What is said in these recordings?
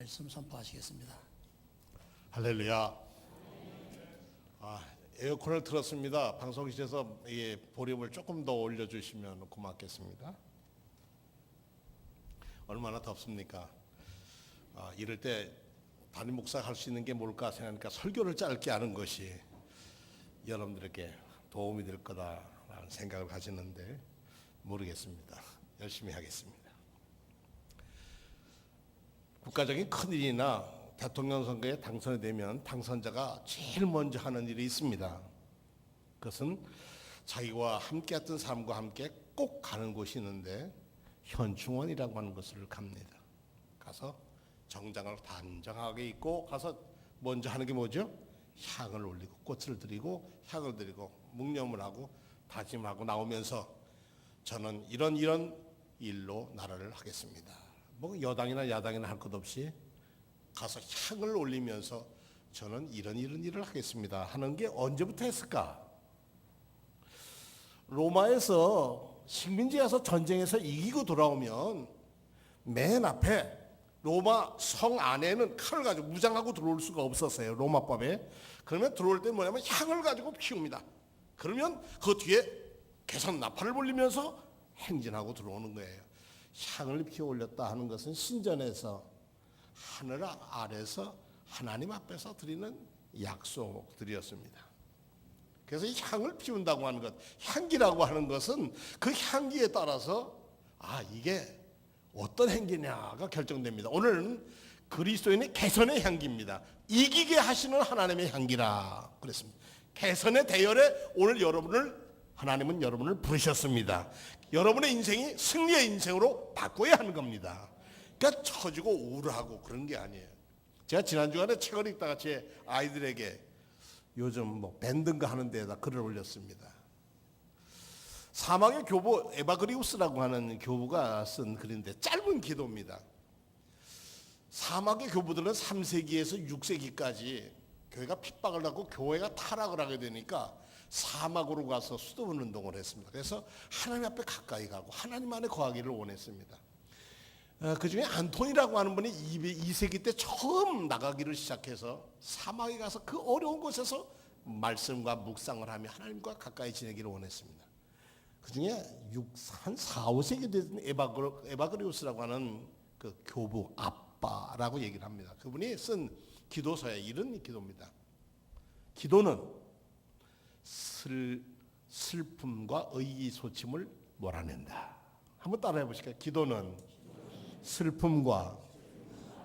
말씀 선포하시겠습니다. 할렐루야. 에어컨을 틀었습니다. 방송실에서 볼륨을 조금 더 올려주시면 고맙겠습니다. 얼마나 덥습니까? 이럴 때 담임 목사가 할 수 있는 게 뭘까 생각하니까 설교를 짧게 하는 것이 여러분들에게 도움이 될 거다라는 생각을 가지는데 모르겠습니다. 열심히 하겠습니다. 국가적인 큰일이나 대통령 선거에 당선이 되면 당선자가 제일 먼저 하는 일이 있습니다. 그것은 자기와 함께 했던 사람과 함께 꼭 가는 곳이 있는데 현충원이라고 하는 곳을 갑니다. 가서 정장을 단정하게 입고 가서 먼저 하는 게 뭐죠? 향을 올리고 꽃을 드리고 향을 드리고 묵념을 하고 다짐하고 나오면서 저는 이런 일로 나라를 하겠습니다. 뭐 여당이나 야당이나 할 것 없이 가서 향을 올리면서 저는 이런 일을 하겠습니다 하는 게 언제부터 했을까? 로마에서 식민지 가서 전쟁에서 이기고 돌아오면 맨 앞에 로마 성 안에는 칼을 가지고 무장하고 들어올 수가 없었어요. 로마법에. 그러면 들어올 때 뭐냐면 향을 가지고 피웁니다. 그러면 그 뒤에 개선 나팔을 불리면서 행진하고 들어오는 거예요. 향을 피워 올렸다 하는 것은 신전에서 하늘 아래서 하나님 앞에서 드리는 약속들이었습니다. 그래서 이 향을 피운다고 하는 것, 향기라고 하는 것은 그 향기에 따라서 이게 어떤 행기냐가 결정됩니다. 오늘은 그리스도인의 개선의 향기입니다. 이기게 하시는 하나님의 향기라 그랬습니다. 개선의 대열에 오늘 하나님은 여러분을 부르셨습니다. 여러분의 인생이 승리의 인생으로 바꿔야 하는 겁니다. 그러니까 처지고 우울하고 그런 게 아니에요. 제가 지난 주간에 책을 읽다가 제 아이들에게 요즘 밴드인가 하는 데에다 글을 올렸습니다. 사막의 교부 에바그리우스라고 하는 교부가 쓴 글인데 짧은 기도입니다. 사막의 교부들은 3세기에서 6세기까지 교회가 핍박을 받고 교회가 타락을 하게 되니까 사막으로 가서 수도원 운동을 했습니다. 그래서 하나님 앞에 가까이 가고 하나님 안에 거하기를 원했습니다. 그 중에 안토니라고 하는 분이 2세기 때 처음 나가기를 시작해서 사막에 가서 그 어려운 곳에서 말씀과 묵상을 하며 하나님과 가까이 지내기를 원했습니다. 그 중에 한 4, 5세기 된 에바그리우스라고 하는 그 교부 아빠라고 얘기를 합니다. 그분이 쓴 기도서에 이런 기도입니다. 기도는 슬픔과 의기소침을 몰아낸다. 한번 따라해 보실까요? 기도는 슬픔과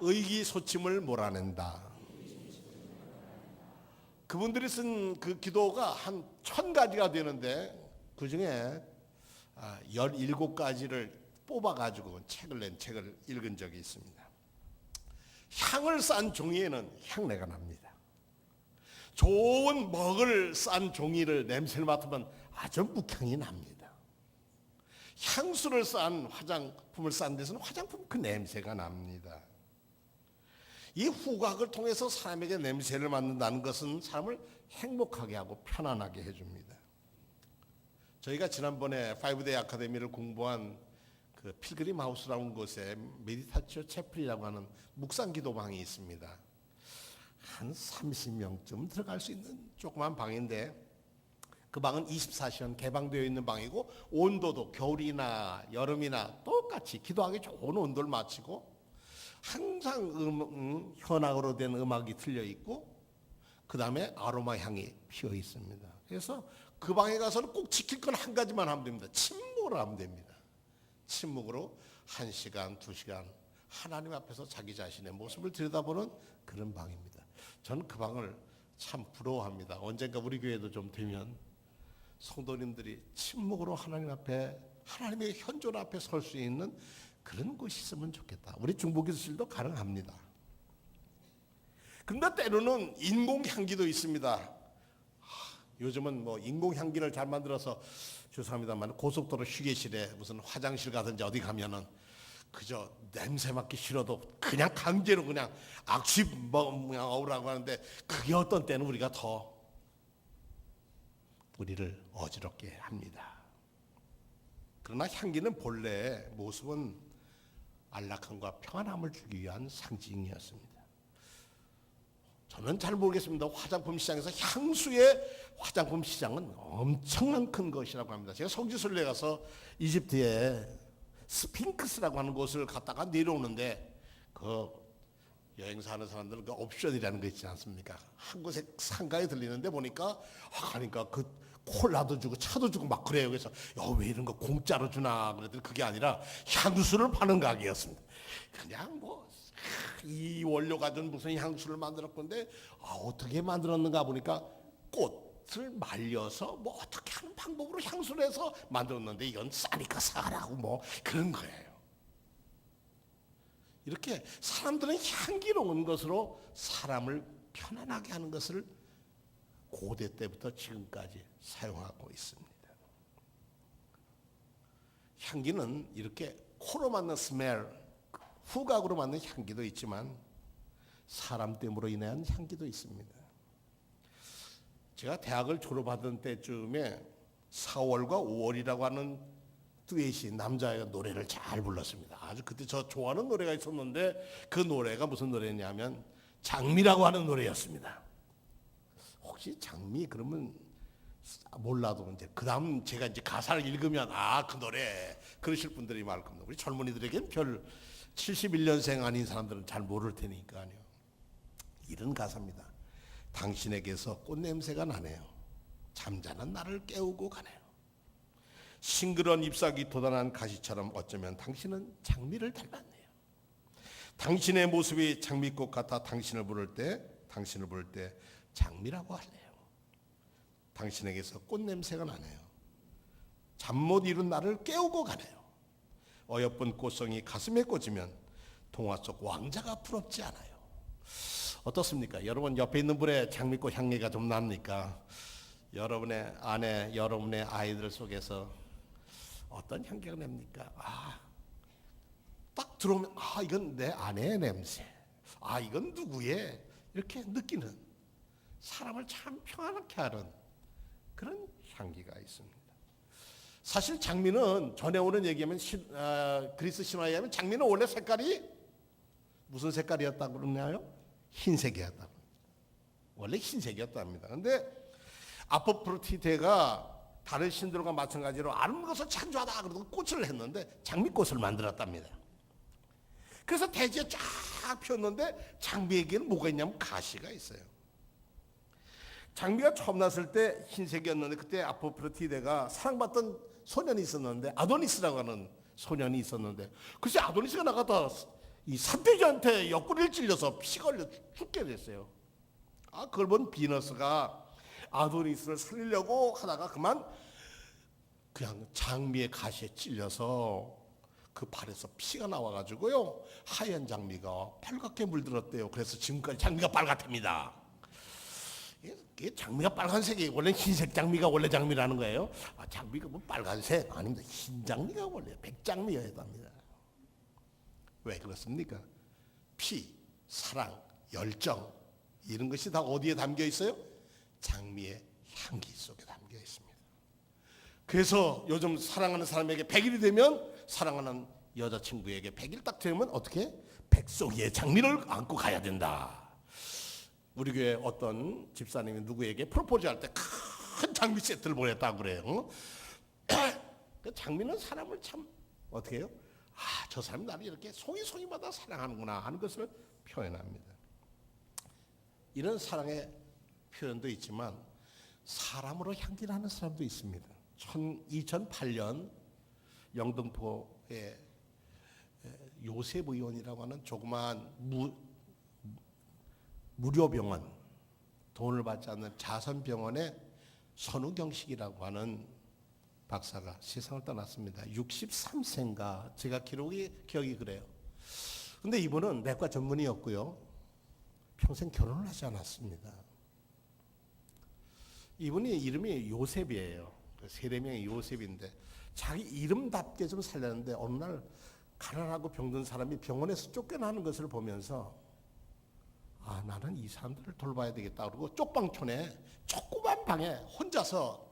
의기소침을 몰아낸다. 그분들이 쓴 그 기도가 한 1000가지가 되는데 그 중에 17가지를 뽑아가지고 책을 읽은 적이 있습니다. 향을 싼 종이에는 향내가 납니다. 좋은 먹을 싼 종이를 냄새를 맡으면 아주 묵향이 납니다. 향수를 싼 화장품을 싼 데서는 화장품 그 냄새가 납니다. 이 후각을 통해서 사람에게 냄새를 맡는다는 것은 사람을 행복하게 하고 편안하게 해줍니다. 저희가 지난번에 5데이 아카데미를 공부한 그 필그림 하우스라는 곳에 메디타치오 채플이라고 하는 묵상 기도방이 있습니다. 한 30명쯤 들어갈 수 있는 조그만 방인데 그 방은 24시간 개방되어 있는 방이고 온도도 겨울이나 여름이나 똑같이 기도하기 좋은 온도를 맞추고 항상 현악으로 된 음악이 틀려 있고 그 다음에 아로마 향이 피어 있습니다. 그래서 그 방에 가서는 꼭 지킬 건 한 가지만 하면 됩니다. 침묵을 하면 됩니다. 침묵으로 1시간, 2시간 하나님 앞에서 자기 자신의 모습을 들여다보는 그런 방입니다. 저는 그 방을 참 부러워합니다. 언젠가 우리 교회도 좀 되면 성도님들이 침묵으로 하나님 앞에 하나님의 현존 앞에 설 수 있는 그런 곳이 있으면 좋겠다. 우리 중보기도실도 가능합니다. 그런데 때로는 인공향기도 있습니다. 요즘은 인공향기를 잘 만들어서 죄송합니다만 고속도로 휴게실에 무슨 화장실 가든지 어디 가면은 그저 냄새 맡기 싫어도 그냥 강제로 그냥 악취 먹으라고 하는데 그게 어떤 때는 우리가 더 우리를 어지럽게 합니다. 그러나 향기는 본래 모습은 안락함과 평안함을 주기 위한 상징이었습니다. 저는 잘 모르겠습니다. 화장품 시장에서 향수의 화장품 시장은 엄청난 큰 것이라고 합니다. 제가 성지순례 가서 이집트에 스핑크스라고 하는 곳을 갔다가 내려오는데 그 여행사 하는 사람들은 그 옵션이라는 거 있지 않습니까? 한 곳에 상가에 들리는데 보니까 그러니까 그 콜라도 주고 차도 주고 막 그래요. 그래서 왜 이런 거 공짜로 주나 그랬더니 그게 아니라 향수를 파는 가게였습니다. 그냥 뭐 이 원료 가지고 무슨 향수를 만들었건데 어떻게 만들었는가 보니까 꽃을 말려서 뭐 어떻게 하는 방법으로 향수를 해서 만들었는데 이건 싸니까 사라고 뭐 그런 거예요. 이렇게 사람들은 향기로운 것으로 사람을 편안하게 하는 것을 고대 때부터 지금까지 사용하고 있습니다. 향기는 이렇게 코로 맡는 스멜, 후각으로 맡는 향기도 있지만 사람 땜으로 인한 향기도 있습니다. 제가 대학을 졸업하던 때쯤에 4월과 5월이라고 하는 듀엣이 남자애가 노래를 잘 불렀습니다. 아주 그때 저 좋아하는 노래가 있었는데 그 노래가 무슨 노래냐면 장미라고 하는 노래였습니다. 혹시 장미 그러면 몰라도 이제 그다음 제가 이제 가사를 읽으면 그 노래 그러실 분들이 많을 겁니다. 우리 젊은이들에겐 별 71년생 아닌 사람들은 잘 모를 테니까요. 이런 가사입니다. 당신에게서 꽃냄새가 나네요. 잠자는 나를 깨우고 가네요. 싱그러운 잎사귀 돋아난 가시처럼 어쩌면 당신은 장미를 닮았네요. 당신의 모습이 장미꽃 같아 당신을 부를 때 장미라고 할래요. 당신에게서 꽃냄새가 나네요. 잠 못 이룬 나를 깨우고 가네요. 어여쁜 꽃송이 가슴에 꽂으면 동화 속 왕자가 부럽지 않아요. 어떻습니까? 여러분 옆에 있는 분의 장미꽃 향기가 좀 납니까? 여러분의 아내, 여러분의 아이들 속에서 어떤 향기가 납니까? 딱 들어오면 이건 내 아내의 냄새. 이건 누구의? 이렇게 느끼는 사람을 참 평안하게 하는 그런 향기가 있습니다. 사실 장미는 전에 오는 얘기하면 그리스 신화에 의하면 장미는 원래 색깔이 무슨 색깔이었다고 그러나요? 흰색이었다고. 원래 흰색이었답니다. 그런데 아포프로디테가 다른 신들과 마찬가지로 아름다워서 찬조하다 그러고 꽃을 했는데 장미꽃을 만들었답니다. 그래서 대지에 쫙 폈는데 장미에게는 뭐가 있냐면 가시가 있어요. 장미가 처음 났을 때 흰색이었는데 그때 아포프로디테가 사랑받던 소년이 있었는데 아도니스라고 하는 소년이 있었는데 글쎄 아도니스가 나가다 이 산돼지한테 옆구리를 찔려서 피가 흘려 죽게 됐어요. 그걸 본 비너스가 아도니스를 살리려고 하다가 그냥 장미의 가시에 찔려서 그 발에서 피가 나와가지고요 하얀 장미가 빨갛게 물들었대요. 그래서 지금까지 장미가 빨갛답니다. 이게 장미가 빨간색이 원래 흰색 장미가 원래 장미라는 거예요. 장미가 뭐 빨간색 아닙니다. 흰 장미가 원래 백장미여야 합니다. 왜 그렇습니까? 피, 사랑, 열정 이런 것이 다 어디에 담겨 있어요? 장미의 향기 속에 담겨 있습니다. 그래서 요즘 사랑하는 사람에게 100일이 되면 사랑하는 여자친구에게 100일 딱 되면 어떻게? 백송이의 장미를 안고 가야 된다. 우리 교회 어떤 집사님이 누구에게 프로포즈할 때 큰 장미 세트를 보냈다고 그래요. 그 장미는 사람을 참 어떻게 해요? 저 사람이 나를 이렇게 송이송이마다 사랑하는구나 하는 것을 표현합니다. 이런 사랑의 표현도 있지만 사람으로 향기를 하는 사람도 있습니다. 2008년 영등포에 요셉 의원이라고 하는 조그마한 무료병원, 돈을 받지 않는 자선병원의 선우경식이라고 하는 박사가 세상을 떠났습니다. 63세인가 제가 기억이 그래요. 근데 이분은 내과 전문의였고요. 평생 결혼을 하지 않았습니다. 이분이 이름이 요셉이에요. 세례명이 요셉인데 자기 이름답게 좀 살렸는데 어느 날 가난하고 병든 사람이 병원에서 쫓겨나는 것을 보면서 나는 이 사람들을 돌봐야 되겠다 그러고 쪽방촌에 조그만 방에 혼자서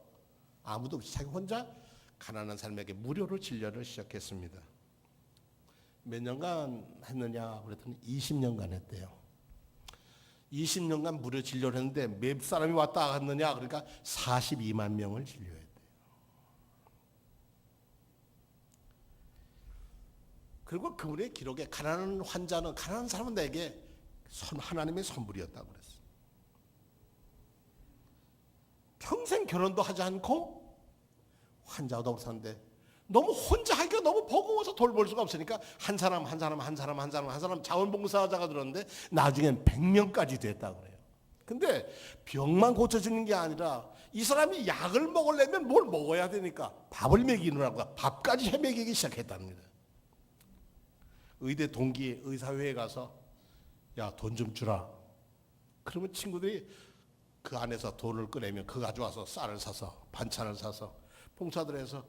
아무도 없이 자기 혼자 가난한 사람에게 무료로 진료를 시작했습니다. 몇 년간 했느냐 그랬더니 20년간 했대요. 20년간 무료 진료를 했는데 몇 사람이 왔다 갔느냐 그러니까 42만 명을 진료했대요. 그리고 그분의 기록에 가난한 환자는 가난한 사람은 내게 하나님의 선물이었다고 그랬어요. 평생 결혼도 하지 않고 환자도 없었는데 너무 혼자 하기가 너무 버거워서 돌볼 수가 없으니까 한 사람 자원봉사자가 들었는데 나중엔 100명까지 됐다고 그래요. 근데 병만 고쳐주는 게 아니라 이 사람이 약을 먹으려면 뭘 먹어야 되니까 밥을 먹이느라고 밥까지 해 먹이기 시작했답니다. 의대 동기 의사회에 가서 야, 돈 좀 주라. 그러면 친구들이 그 안에서 돈을 꺼내면 그거 가져와서 쌀을 사서 반찬을 사서 봉사들 해서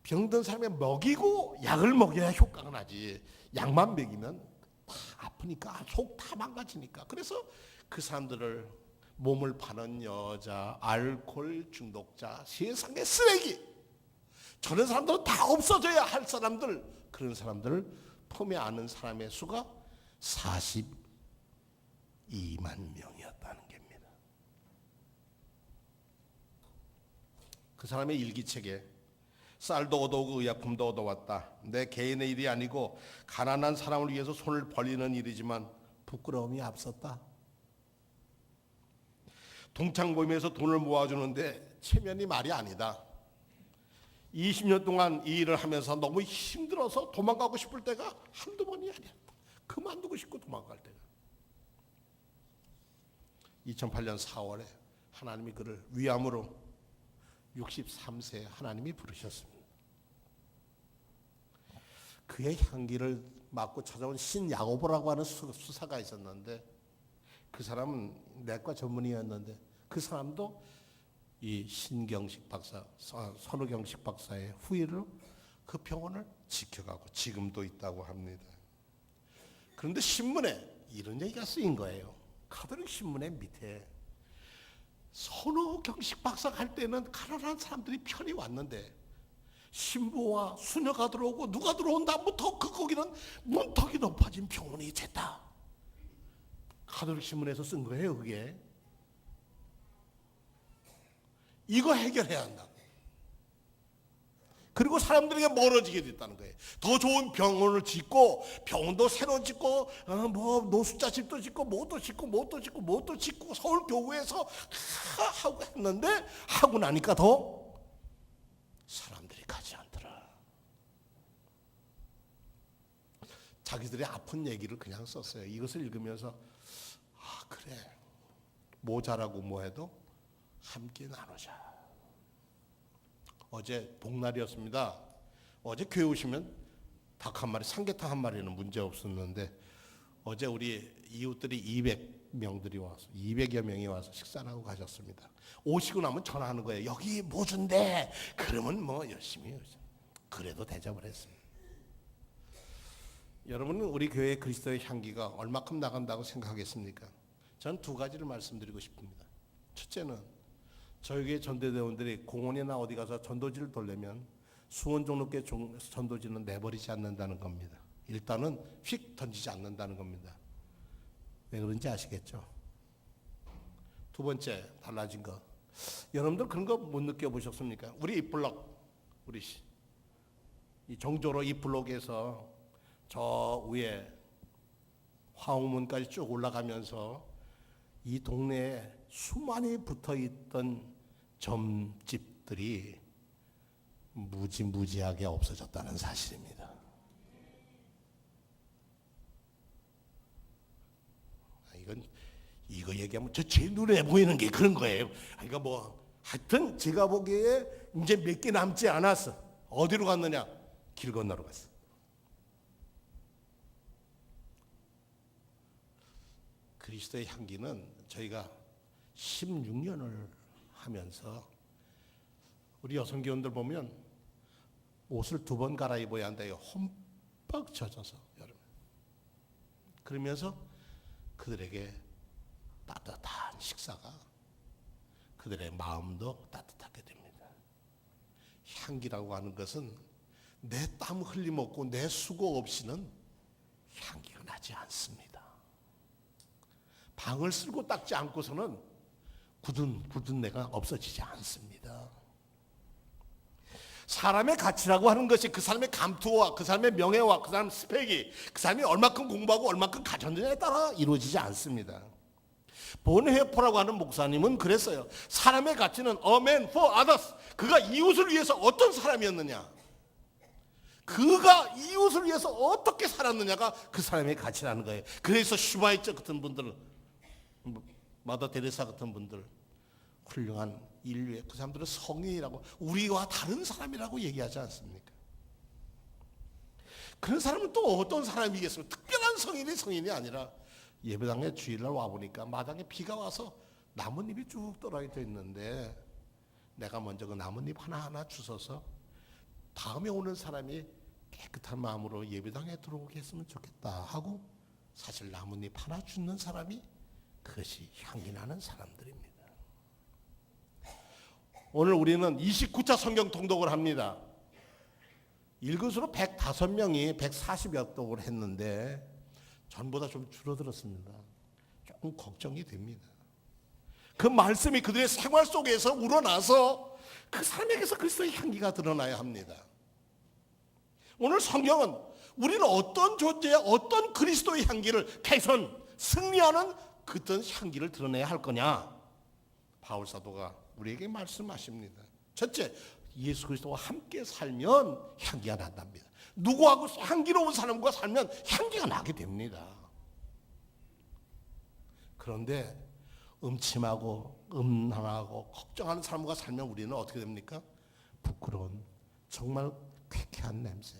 병든 사람에 먹이고 약을 먹여야 효과가 나지. 약만 먹이면 다 아프니까 속 다 망가지니까. 그래서 그 사람들을 몸을 파는 여자, 알코올 중독자, 세상의 쓰레기. 저런 사람들은 다 없어져야 할 사람들. 그런 사람들을 품에 안은 사람의 수가 42만 명이었다는 겁니다. 그 사람의 일기책에 쌀도 얻어오고 의약품도 얻어왔다. 내 개인의 일이 아니고 가난한 사람을 위해서 손을 벌리는 일이지만 부끄러움이 앞섰다. 동창 모임에서 돈을 모아주는데 체면이 말이 아니다. 20년 동안 이 일을 하면서 너무 힘들어서 도망가고 싶을 때가 한두 번이 아니야. 그만두고 싶고 도망갈 때가. 2008년 4월에 하나님이 그를 위암으로 63세에 하나님이 부르셨습니다. 그의 향기를 맡고 찾아온 신야고보라고 하는 수사가 있었는데 그 사람은 내과 전문의였는데 그 사람도 이 신경식 박사, 선우경식 박사의 후예로 그 병원을 지켜가고 지금도 있다고 합니다. 그런데 신문에 이런 얘기가 쓰인 거예요. 가톨릭 신문의 밑에 선우경식 박사가 할 때는 가난한 사람들이 편히 왔는데 신부와 수녀가 들어오고 누가 들어온 다음부터 거기는 문턱이 높아진 병원이 됐다. 가톨릭 신문에서 쓴 거예요. 그게. 이거 해결해야 한다. 그리고 사람들에게 멀어지게 됐다는 거예요. 더 좋은 병원을 짓고 병원도 새로 짓고 뭐 노숙자집도 짓고 뭐도 짓고 서울 교구에서 하고 했는데 하고 나니까 더 사람들이 가지 않더라. 자기들의 아픈 얘기를 그냥 썼어요. 이것을 읽으면서 그래 모자라고 뭐해도 함께 나누자. 어제 복날이었습니다. 어제 교회 오시면 닭 한 마리, 삼계탕 한 마리는 문제 없었는데 어제 우리 이웃들이 200명들이 와서 200여 명이 와서 식사를 하고 가셨습니다. 오시고 나면 전화하는 거예요. 여기 뭐 준대. 그러면 뭐 열심히 그래도 대접을 했습니다. 여러분은 우리 교회의 그리스도의 향기가 얼마큼 나간다고 생각하겠습니까? 전 두 가지를 말씀드리고 싶습니다. 첫째는 저희 교회 전도대원들이 공원이나 어디 가서 전도지를 돌려면 수원 종로교회 전도지는 내버리지 않는다는 겁니다. 일단은 휙 던지지 않는다는 겁니다. 왜 그런지 아시겠죠? 두 번째 달라진 거. 여러분들 그런 거 못 느껴보셨습니까? 우리 이블록, 우리 이 정조로 이블록에서 저 위에 화웅문까지 쭉 올라가면서 이 동네에 수많이 붙어있던 점집들이 무지무지하게 없어졌다는 사실입니다. 이거 얘기하면 제 눈에 보이는 게 그런 거예요. 그러니까 뭐 하여튼 제가 보기에 이제 몇 개 남지 않았어. 어디로 갔느냐? 길 건너러 갔어. 그리스도의 향기는 저희가 16년을 하면서 우리 여성교원들 보면 옷을 2번 갈아입어야 한대요. 흠뻑 젖어서 여러분. 그러면서 그들에게 따뜻한 식사가 그들의 마음도 따뜻하게 됩니다. 향기라고 하는 것은 내 땀 흘림없고 내 수고 없이는 향기가 나지 않습니다. 방을 쓸고 닦지 않고서는 굳은 내가 없어지지 않습니다. 사람의 가치라고 하는 것이 그 사람의 감투와 그 사람의 명예와 그 사람 스펙이 그 사람이 얼마큼 공부하고 얼마큼 가졌느냐에 따라 이루어지지 않습니다. 본회포라고 하는 목사님은 그랬어요. 사람의 가치는 a man for others. 그가 이웃을 위해서 어떤 사람이었느냐, 그가 이웃을 위해서 어떻게 살았느냐가 그 사람의 가치라는 거예요. 그래서 슈바이처 같은 분들, 마더 데레사 같은 분들, 훌륭한 인류의 그 사람들은 성인이라고, 우리와 다른 사람이라고 얘기하지 않습니까? 그런 사람은 또 어떤 사람이겠습니까? 특별한 성인이 아니라 예배당에 주일날 와보니까 마당에 비가 와서 나뭇잎이 쭉 떨어져 있는데 내가 먼저 그 나뭇잎 하나하나 주워서 다음에 오는 사람이 깨끗한 마음으로 예배당에 들어오게 했으면 좋겠다 하고, 사실 나뭇잎 하나 주는 사람이 그것이 향기 나는 사람들입니다. 오늘 우리는 29차 성경 통독을 합니다. 읽은수로 105명이 140여 독을 했는데 전보다 좀 줄어들었습니다. 조금 걱정이 됩니다. 그 말씀이 그들의 생활 속에서 우러나서 그 사람에게서 그리스도의 향기가 드러나야 합니다. 오늘 성경은 우리는 어떤 존재의 어떤 그리스도의 향기를 개선, 승리하는 그떤 향기를 드러내야 할 거냐, 바울 사도가 우리에게 말씀하십니다. 첫째, 예수 그리스도와 함께 살면 향기가 난답니다. 누구하고 향기로운 사람과 살면 향기가 나게 됩니다. 그런데 음침하고 음란하고 걱정하는 사람과 살면 우리는 어떻게 됩니까? 부끄러운, 정말 쾌쾌한 냄새,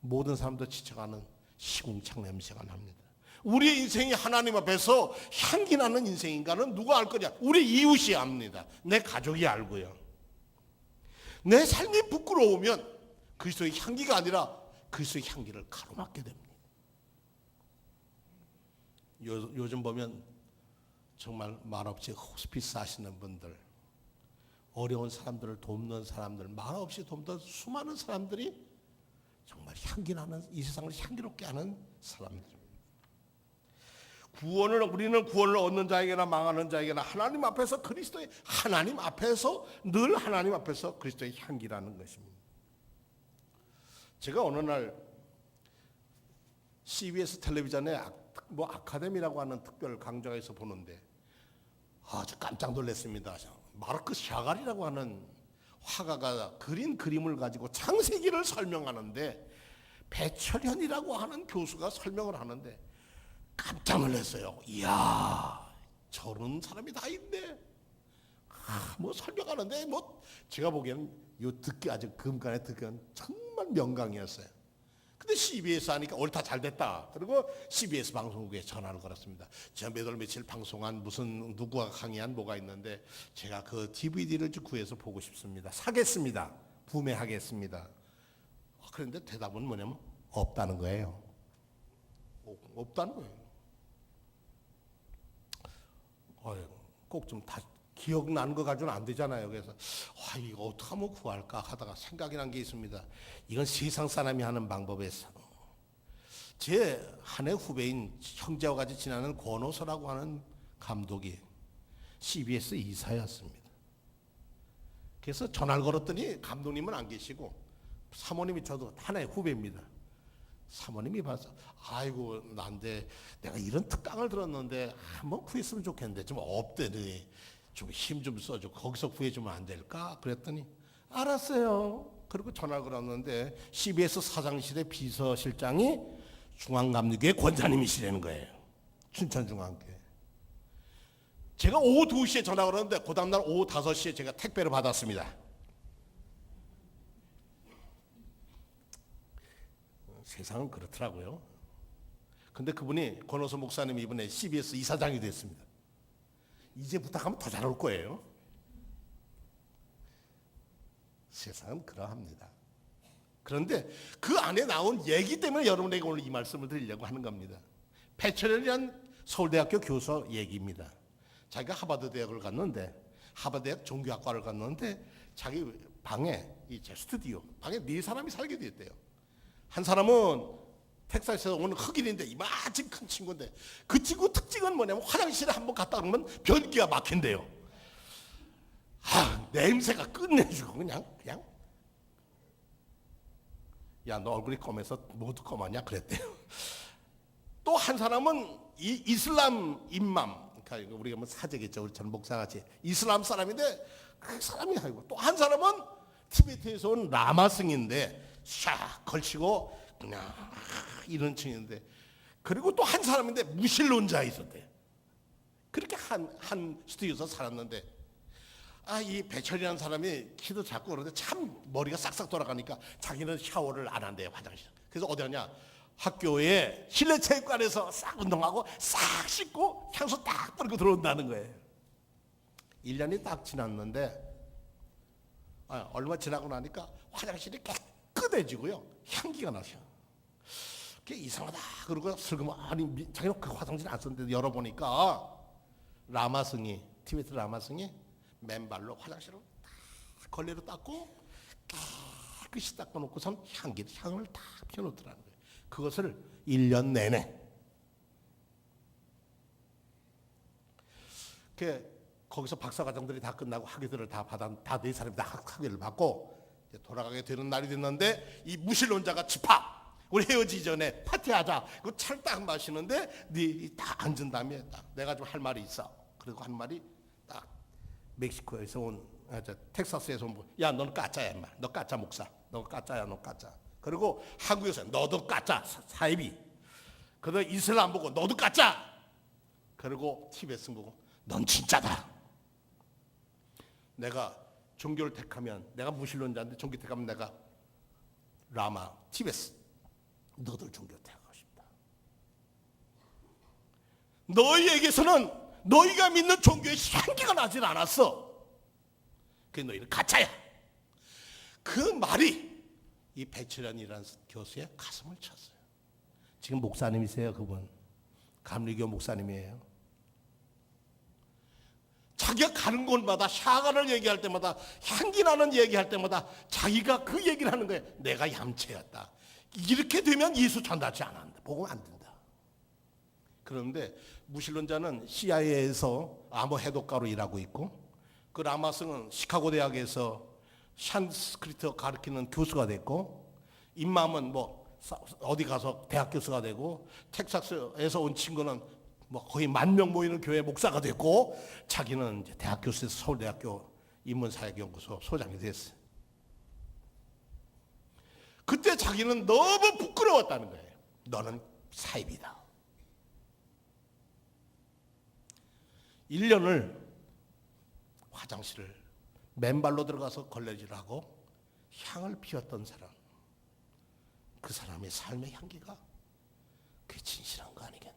모든 사람도 지쳐가는 시궁창 냄새가 납니다. 우리의 인생이 하나님 앞에서 향기 나는 인생인가는 누가 알 거냐? 우리 이웃이 압니다. 내 가족이 알고요. 내 삶이 부끄러우면 그리스도의 향기가 아니라 그리스도의 향기를 가로막게 됩니다. 요즘 보면 정말 말없이 호스피스 하시는 분들, 어려운 사람들을 돕는 사람들, 말없이 돕는 수많은 사람들이 정말 향기 나는, 이 세상을 향기롭게 하는 사람들입니다. 우리는 구원을 얻는 자에게나 망하는 자에게나 하나님 앞에서 그리스도의, 하나님 앞에서 늘 하나님 앞에서 그리스도의 향기라는 것입니다. 제가 어느 날 CBS 텔레비전에 아카데미라고 하는 특별 강좌에서 보는데 아주 깜짝 놀랐습니다. 마르크 샤갈이라고 하는 화가가 그린 그림을 가지고 창세기를 설명하는데 배철현이라고 하는 교수가 설명을 하는데 깜짝 놀랐어요. 이야, 저런 사람이 다 있네. 뭐 설명하는데 제가 보기에는 듣기 아주 금간에 듣기는 정말 명강이었어요. 근데 CBS 하니까 옳다, 잘 됐다. 그리고 CBS 방송국에 전화를 걸었습니다. 제가 몇 월 며칠 방송한 무슨 누구가 강의한 뭐가 있는데 제가 그 DVD를 좀 구해서 보고 싶습니다. 사겠습니다. 구매하겠습니다. 그런데 대답은 뭐냐면 없다는 거예요. 없다는 거예요. 꼭 좀 다 기억나는 거 가지고는 안 되잖아요. 그래서 이거 어떻게 하면 구할까 하다가 생각이 난 게 있습니다. 이건 세상 사람이 하는 방법에서 제 한 해 후배인 형제와 같이 지나는 권호서라고 하는 감독이 CBS 이사였습니다. 그래서 전화를 걸었더니 감독님은 안 계시고 사모님이, 저도 한 해 후배입니다. 사모님이 봐서 아이고 난데 내가 이런 특강을 들었는데 한번 구했으면 좋겠는데 좀 없대니 좀 힘 좀 써줘. 거기서 구해주면 안 될까? 그랬더니 알았어요. 그리고 전화를 걸었는데 CBS 사장실의 비서실장이 중앙감리교회 권사님이시라는 거예요. 춘천중앙교회. 제가 오후 2시에 전화 걸었는데 그 다음날 오후 5시에 제가 택배를 받았습니다. 세상은 그렇더라고요. 근데 그분이 권호서 목사님이 이번에 CBS 이사장이 됐습니다. 이제 부탁하면 더 잘 올 거예요. 세상은 그러합니다. 그런데 그 안에 나온 얘기 때문에 여러분에게 오늘 이 말씀을 드리려고 하는 겁니다. 배철현이라는 서울대학교 교수 얘기입니다. 자기가 하버드 대학을 갔는데, 하버드 대학 종교학과를 갔는데 자기 방에 이 제 스튜디오 방에 네 사람이 살게 됐대요. 한 사람은 텍사스에서 오는 흑인인데 이마진 큰 친구인데 그 친구 특징은 뭐냐면 화장실에 한번 갔다 오면 변기가 막힌대요. 냄새가 끝내주고 그냥 야, 너 얼굴이 검해서 모두 검하냐 그랬대요. 또 한 사람은 이 이슬람 임맘, 그러니까 우리가 뭐 사제겠죠. 우리 전 목사같이 이슬람 사람인데 그 사람이 아니고, 또 한 사람은 티베트에서 온 라마승인데 샥 걸치고 그냥 이런 층인데, 그리고 또 한 사람인데 무신론자 있었대. 그렇게 한 스튜디오에서 살았는데, 이 배철이라는 사람이 키도 작고 그런데 참 머리가 싹싹 돌아가니까 자기는 샤워를 안 한대요, 화장실. 그래서 어디 하냐, 학교에 실내 체육관에서 싹 운동하고 싹 씻고 향수 딱 뿌리고 들어온다는 거예요. 1년이 딱 지났는데 얼마 지나고 나니까 화장실이 깨끗해지고요, 향기가 나셔. 그게 이상하다 그러고 슬그머니 자기는 그 화장실 안 썼는데 열어보니까 라마승이, 티베트 라마승이 맨발로 화장실을 딱 걸레로 닦고 깨끗이 닦아놓고선 향을 딱 펴놓더라는 거예요. 그것을 1년 내내. 거기서 박사과정들이 다 끝나고 학위들을 다 네 사람이 다 학위를 받고 이제 돌아가게 되는 날이 됐는데, 이 무신론자가 집합, 우리 헤어지기 전에 파티하자. 그 차를 딱 마시는데 딱 앉은 다음에 딱 내가 좀 할 말이 있어. 그리고 한 말이 딱 멕시코에서 온, 텍사스에서 온, 야, 너는 까짜야 임마. 너 까짜 목사. 너 까짜야, 너 까짜. 그리고 한국에서 너도 까짜 사이비. 그다음 이슬람 보고 너도 까짜. 그리고 티베트 보고 넌 진짜다. 내가 종교를 택하면, 내가 무신론자인데 종교 택하면 내가 라마, 티베트, 너들 종교 택하고 싶다. 너희에게서는 너희가 믿는 종교의 향기가 나질 않았어. 그게 너희는 가짜야. 그 말이 이 배철현이라는 교수의 가슴을 쳤어요. 지금 목사님이세요, 그분. 감리교 목사님이에요. 자기가 가는 곳마다, 샤가를 얘기할 때마다, 향기 나는 얘기할 때마다 자기가 그 얘기를 하는 거예요. 내가 얌체였다. 이렇게 되면 예수 전달하지 않는다. 복음 안 된다. 그런데 무신론자는 CIA에서 암호 해독가로 일하고 있고, 그 라마스는 시카고 대학에서 산스크리트 가르치는 교수가 됐고, 임맘은 뭐 어디 가서 대학 교수가 되고, 텍사스에서 온 친구는 뭐 거의 10,000명 모이는 교회 목사가 됐고, 자기는 이제 대학 교수에서 서울대학교 인문사회연구소 소장이 됐어요. 그때 자기는 너무 부끄러웠다는 거예요. 너는 사입이다. 1년을 화장실을 맨발로 들어가서 걸레질을 하고 향을 피웠던 사람, 그 사람의 삶의 향기가 그게 진실한 거 아니겠냐.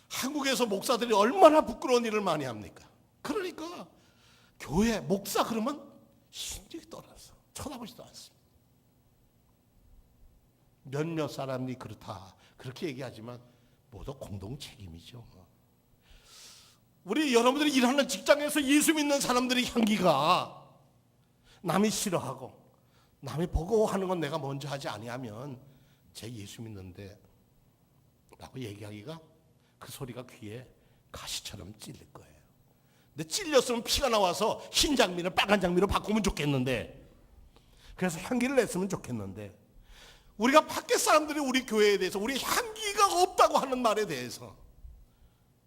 한국에서 목사들이 얼마나 부끄러운 일을 많이 합니까? 그러니까 교회 목사 그러면 심장이 떨어서 쳐다보지도 않습니다. 몇몇 사람이 그렇다 그렇게 얘기하지만 모두 공동 책임이죠. 우리 여러분들이 일하는 직장에서 예수 믿는 사람들의 향기가 남이 싫어하고 남이 버거워하는 건 내가 먼저 하지 아니하면 제 예수 믿는데 라고 얘기하기가, 그 소리가 귀에 가시처럼 찔릴 거예요. 근데 찔렸으면 피가 나와서 흰 장미를 빨간 장미로 바꾸면 좋겠는데, 그래서 향기를 냈으면 좋겠는데, 우리가 밖에 사람들이 우리 교회에 대해서 우리 향기가 없다고 하는 말에 대해서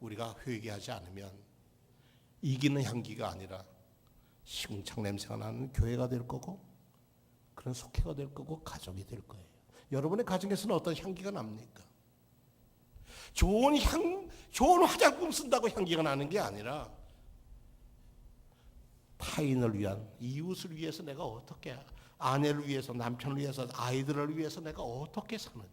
우리가 회개하지 않으면 이기는 향기가 아니라 시궁창 냄새가 나는 교회가 될 거고, 그런 속회가 될 거고, 가족이 될 거예요. 여러분의 가정에서는 어떤 향기가 납니까? 좋은 화장품 쓴다고 향기가 나는 게 아니라 타인을 위한, 이웃을 위해서 내가 어떻게, 아내를 위해서, 남편을 위해서, 아이들을 위해서 내가 어떻게 사느냐.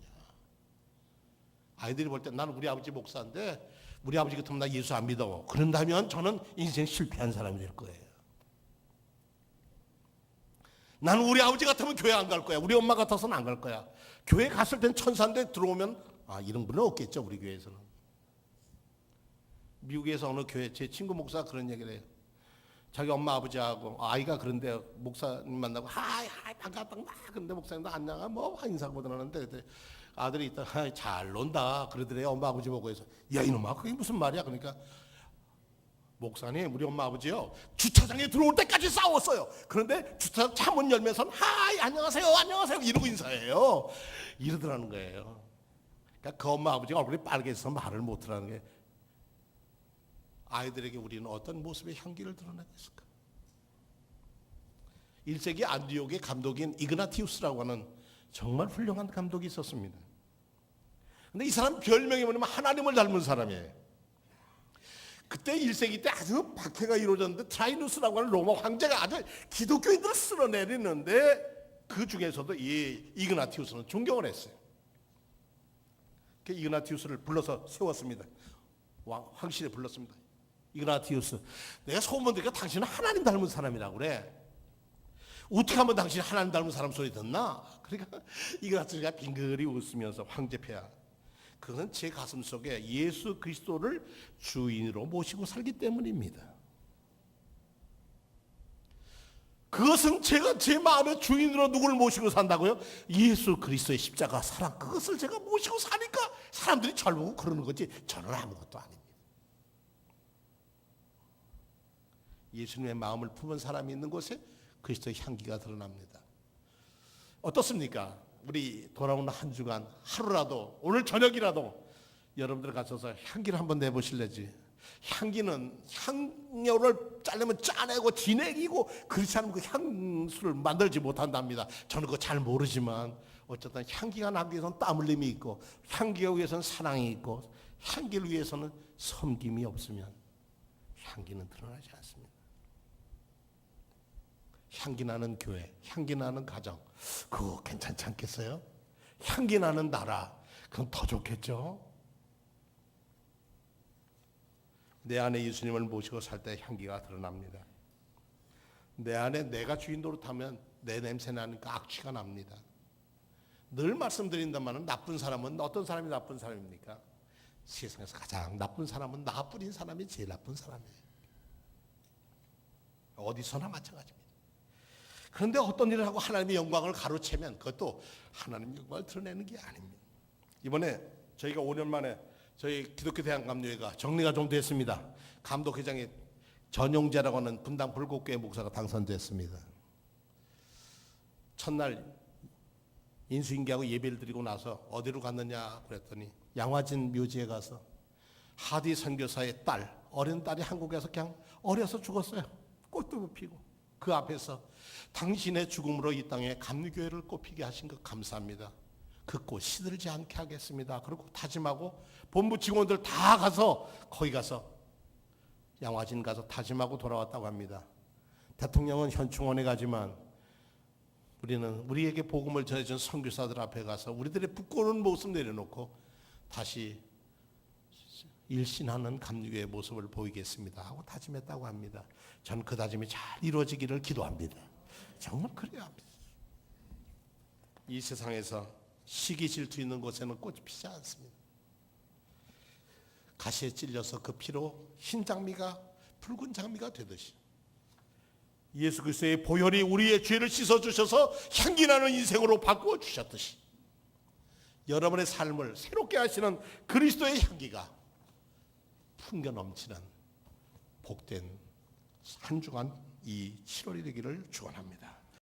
아이들이 볼 때 나는 우리 아버지 목사인데 우리 아버지 같으면 나 예수 안 믿어, 그런다면 저는 인생 실패한 사람이 될 거예요. 나는 우리 아버지 같으면 교회 안 갈 거야, 우리 엄마 같아서는 안 갈 거야. 교회 갔을 땐 천사인데 들어오면 이런 분은 없겠죠, 우리 교회에서는. 미국에서 어느 교회, 제 친구 목사가 그런 얘기를 해요. 자기 엄마 아버지하고 아이가 그런데 목사님 만나고 하이 반갑다 근데 목사님도 안녕하 뭐 인사하고 들어가는데 아들이 있다 잘 논다 그러더래요. 엄마 아버지 보고 해서 야 이놈아 그게 무슨 말이야. 그러니까 목사님 우리 엄마 아버지요 주차장에 들어올 때까지 싸웠어요. 그런데 주차장 차문 열면서는 하이 안녕하세요 이러고 인사해요. 이러더라는 거예요. 그러니까 그 엄마 아버지가 얼굴이 빨개져서 말을 못하는 게 아이들에게 우리는 어떤 모습의 향기를 드러내고 있을까? 1세기 안디옥의 감독인 이그나티우스라고 하는 정말 훌륭한 감독이 있었습니다. 근데 이 사람 별명이 뭐냐면 하나님을 닮은 사람이에요. 그때 1세기 때 아주 박해가 이루어졌는데 트라이누스라고 하는 로마 황제가 아주 기독교인들을 쓸어내리는데 그 중에서도 이 이그나티우스는 존경을 했어요. 그 이그나티우스를 불러서 세웠습니다. 황실에 불렀습니다. 이그나티우스, 내가 소문 들으니까 당신은 하나님 닮은 사람이라고 그래. 어떻게 하면 당신이 하나님 닮은 사람 소리 듣나? 그러니까 이그나티우스가 빙그리 웃으면서 황제폐하, 그것은 제 가슴 속에 예수 그리스도를 주인으로 모시고 살기 때문입니다. 그것은 제가 제 마음의 주인으로 누구를 모시고 산다고요? 예수 그리스도의 십자가 사랑, 그것을 제가 모시고 사니까 사람들이 절 보고 그러는 거지 저는 아무것도 아닙니다. 예수님의 마음을 품은 사람이 있는 곳에 그리스도의 향기가 드러납니다. 어떻습니까? 우리 돌아오는 한 주간 하루라도 오늘 저녁이라도 여러분들 가셔서 향기를 한번 내보실래지? 향기는 향료를 자르면 짜내고 진액이고 그렇지 않으면 그 향수를 만들지 못한답니다. 저는 그거 잘 모르지만 어쨌든 향기가 나기 위해서는 땀 흘림이 있고 향기를 위해서는 사랑이 있고 향기를 위해서는 섬김이 없으면 향기는 드러나지 않습니다. 향기 나는 교회, 향기 나는 가정, 그거 괜찮지 않겠어요? 향기 나는 나라, 그건 더 좋겠죠? 내 안에 예수님을 모시고 살 때 향기가 드러납니다. 내 안에 내가 주인 노릇하면 내 냄새 나니까 악취가 납니다. 늘 말씀드린다만 나쁜 사람은 어떤 사람이 나쁜 사람입니까? 세상에서 가장 나쁜 사람은 나뿐인 사람이 제일 나쁜 사람이에요. 어디서나 마찬가지입니다. 그런데 어떤 일을 하고 하나님의 영광을 가로채면 그것도 하나님의 영광을 드러내는 게 아닙니다. 이번에 저희가 5년 만에 저희 기독교 대한감리회가 정리가 좀 됐습니다. 감독회장이 전용재라고 하는 분당 불국교회 목사가 당선됐습니다. 첫날 인수인계하고 예배를 드리고 나서 어디로 갔느냐 그랬더니 양화진 묘지에 가서 하디 선교사의 딸, 어린 딸이 한국에서 그냥 어려서 죽었어요. 꽃도 못 피고 그 앞에서 당신의 죽음으로 이 땅에 감리교회를 꽃피게 하신 것 감사합니다. 그 꽃 시들지 않게 하겠습니다. 그리고 다짐하고 본부 직원들 다 가서 거기 가서 양화진 가서 다짐하고 돌아왔다고 합니다. 대통령은 현충원에 가지만 우리는 우리에게 복음을 전해준 선교사들 앞에 가서 우리들의 부끄러운 모습 내려놓고 다시 일신하는 감리교회의 모습을 보이겠습니다 하고 다짐했다고 합니다. 저는 그 다짐이 잘 이루어지기를 기도합니다. 정말 그래야 합니다. 이 세상에서 시기 질투 있는 곳에는 꽃이 피지 않습니다. 가시에 찔려서 그 피로 흰 장미가 붉은 장미가 되듯이 예수 그리스도의 보혈이 우리의 죄를 씻어주셔서 향기나는 인생으로 바꾸어 주셨듯이 여러분의 삶을 새롭게 하시는 그리스도의 향기가 풍겨 넘치는 복된 한 주간 이 7월이 되기를 축원합니다.